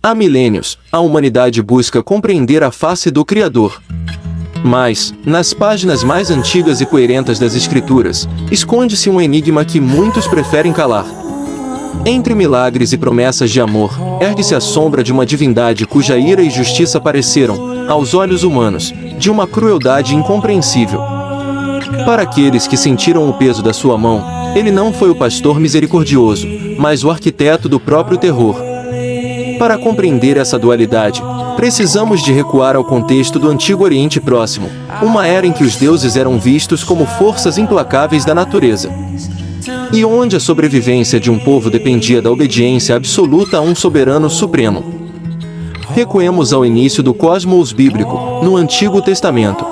Há milênios, a humanidade busca compreender a face do Criador. Mas, nas páginas mais antigas e coerentas das Escrituras, esconde-se um enigma que muitos preferem calar. Entre milagres e promessas de amor, ergue-se a sombra de uma divindade cuja ira e justiça pareceram, aos olhos humanos, de uma crueldade incompreensível. Para aqueles que sentiram o peso da sua mão, ele não foi o pastor misericordioso, mas o arquiteto do próprio terror. Para compreender essa dualidade, precisamos de recuar ao contexto do Antigo Oriente Próximo, uma era em que os deuses eram vistos como forças implacáveis da natureza, e onde a sobrevivência de um povo dependia da obediência absoluta a um soberano supremo. Recuemos ao início do cosmos bíblico, no Antigo Testamento,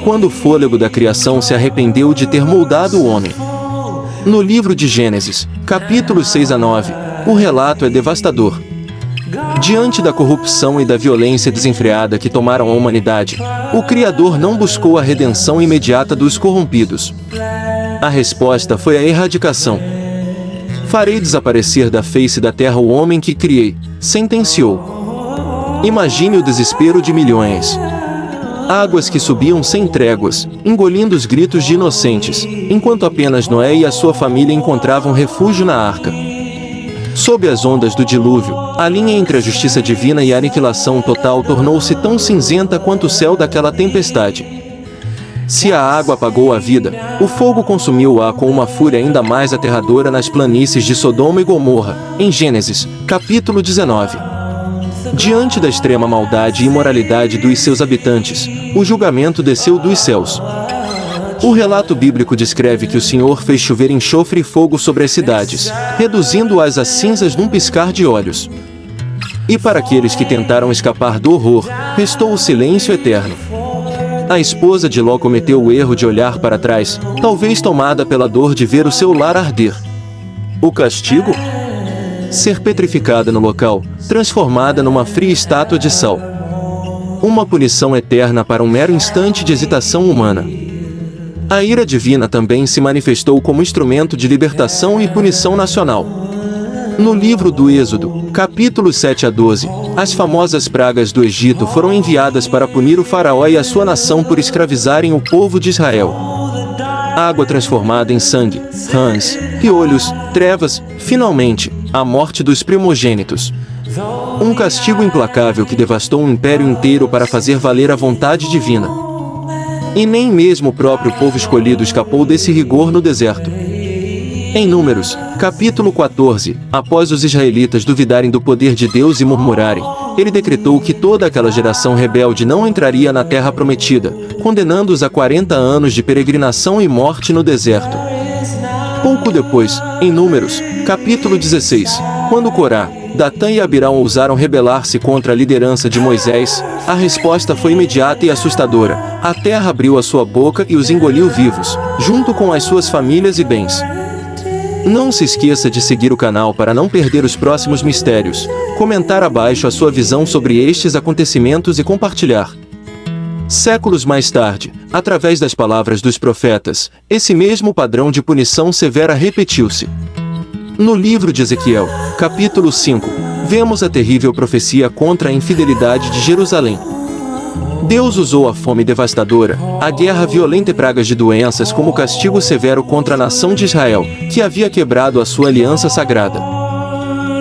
quando o fôlego da criação se arrependeu de ter moldado o homem. No livro de Gênesis, capítulos 6 a 9, o relato é devastador. Diante da corrupção e da violência desenfreada que tomaram a humanidade, o Criador não buscou a redenção imediata dos corrompidos. A resposta foi a erradicação. Farei desaparecer da face da terra o homem que criei, sentenciou. Imagine o desespero de milhões. Águas que subiam sem tréguas, engolindo os gritos de inocentes, enquanto apenas Noé e a sua família encontravam refúgio na arca. Sob as ondas do dilúvio, a linha entre a justiça divina e a aniquilação total tornou-se tão cinzenta quanto o céu daquela tempestade. Se a água apagou a vida, o fogo consumiu-a com uma fúria ainda mais aterradora nas planícies de Sodoma e Gomorra, em Gênesis, capítulo 19. Diante da extrema maldade e imoralidade dos seus habitantes, o julgamento desceu dos céus. O relato bíblico descreve que o Senhor fez chover enxofre e fogo sobre as cidades, reduzindo-as a cinzas num piscar de olhos. E para aqueles que tentaram escapar do horror, restou o silêncio eterno. A esposa de Ló cometeu o erro de olhar para trás, talvez tomada pela dor de ver o seu lar arder. O castigo? Ser petrificada no local, transformada numa fria estátua de sal. Uma punição eterna para um mero instante de hesitação humana. A ira divina também se manifestou como instrumento de libertação e punição nacional. No livro do Êxodo, capítulos 7 a 12, as famosas pragas do Egito foram enviadas para punir o faraó e a sua nação por escravizarem o povo de Israel. Água transformada em sangue, rãs, piolhos, trevas, finalmente, a morte dos primogênitos. Um castigo implacável que devastou um império inteiro para fazer valer a vontade divina. E nem mesmo o próprio povo escolhido escapou desse rigor no deserto. Em Números, capítulo 14, após os israelitas duvidarem do poder de Deus e murmurarem, ele decretou que toda aquela geração rebelde não entraria na terra prometida, condenando-os a 40 anos de peregrinação e morte no deserto. Pouco depois, em Números, capítulo 16, quando Corá, Datã e Abirão ousaram rebelar-se contra a liderança de Moisés, a resposta foi imediata e assustadora. A terra abriu a sua boca e os engoliu vivos, junto com as suas famílias e bens. Não se esqueça de seguir o canal para não perder os próximos mistérios, comentar abaixo a sua visão sobre estes acontecimentos e compartilhar. Séculos mais tarde, através das palavras dos profetas, esse mesmo padrão de punição severa repetiu-se. No livro de Ezequiel, capítulo 5, vemos a terrível profecia contra a infidelidade de Jerusalém. Deus usou a fome devastadora, a guerra violenta e pragas de doenças como castigo severo contra a nação de Israel, que havia quebrado a sua aliança sagrada.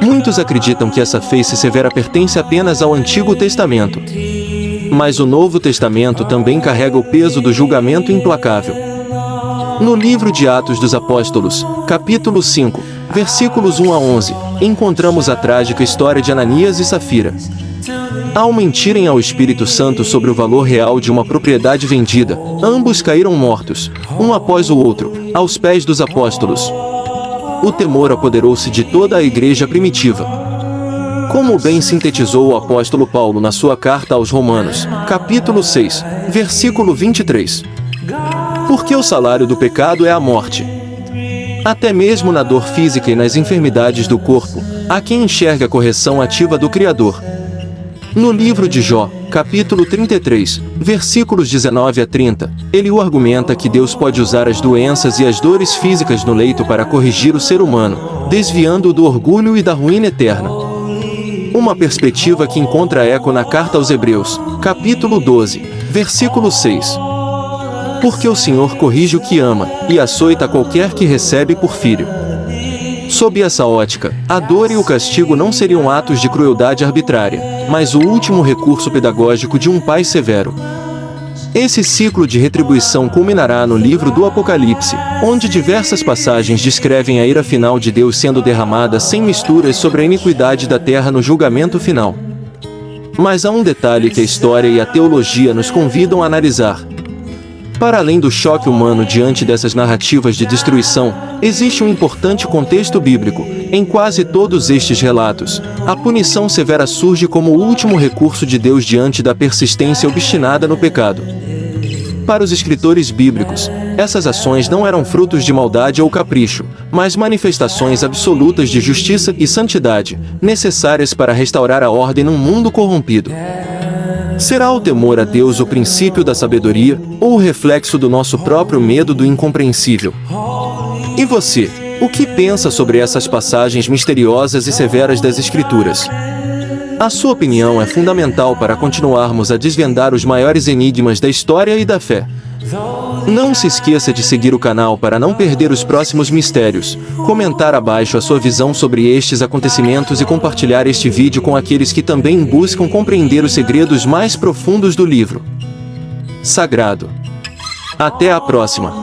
Muitos acreditam que essa face severa pertence apenas ao Antigo Testamento. Mas o Novo Testamento também carrega o peso do julgamento implacável. No livro de Atos dos Apóstolos, capítulo 5, versículos 1 a 11, encontramos a trágica história de Ananias e Safira. Ao mentirem ao Espírito Santo sobre o valor real de uma propriedade vendida, ambos caíram mortos, um após o outro, aos pés dos apóstolos. O temor apoderou-se de toda a igreja primitiva. Como bem sintetizou o apóstolo Paulo na sua carta aos Romanos, capítulo 6, versículo 23. Porque o salário do pecado é a morte. Até mesmo na dor física e nas enfermidades do corpo, há quem enxerga a correção ativa do Criador. No livro de Jó, capítulo 33, versículos 19 a 30, ele argumenta que Deus pode usar as doenças e as dores físicas no leito para corrigir o ser humano, desviando-o do orgulho e da ruína eterna. Uma perspectiva que encontra eco na carta aos Hebreus, capítulo 12, versículo 6. Porque o Senhor corrige o que ama, e açoita qualquer que recebe por filho. Sob essa ótica, a dor e o castigo não seriam atos de crueldade arbitrária, mas o último recurso pedagógico de um pai severo. Esse ciclo de retribuição culminará no livro do Apocalipse, onde diversas passagens descrevem a ira final de Deus sendo derramada sem misturas sobre a iniquidade da terra no julgamento final. Mas há um detalhe que a história e a teologia nos convidam a analisar. Para além do choque humano diante dessas narrativas de destruição, existe um importante contexto bíblico. Em quase todos estes relatos, a punição severa surge como o último recurso de Deus diante da persistência obstinada no pecado. Para os escritores bíblicos, essas ações não eram frutos de maldade ou capricho, mas manifestações absolutas de justiça e santidade, necessárias para restaurar a ordem num mundo corrompido. Será o temor a Deus o princípio da sabedoria, ou o reflexo do nosso próprio medo do incompreensível? E você, o que pensa sobre essas passagens misteriosas e severas das Escrituras? A sua opinião é fundamental para continuarmos a desvendar os maiores enigmas da história e da fé. Não se esqueça de seguir o canal para não perder os próximos mistérios, comentar abaixo a sua visão sobre estes acontecimentos e compartilhar este vídeo com aqueles que também buscam compreender os segredos mais profundos do livro sagrado. Até a próxima!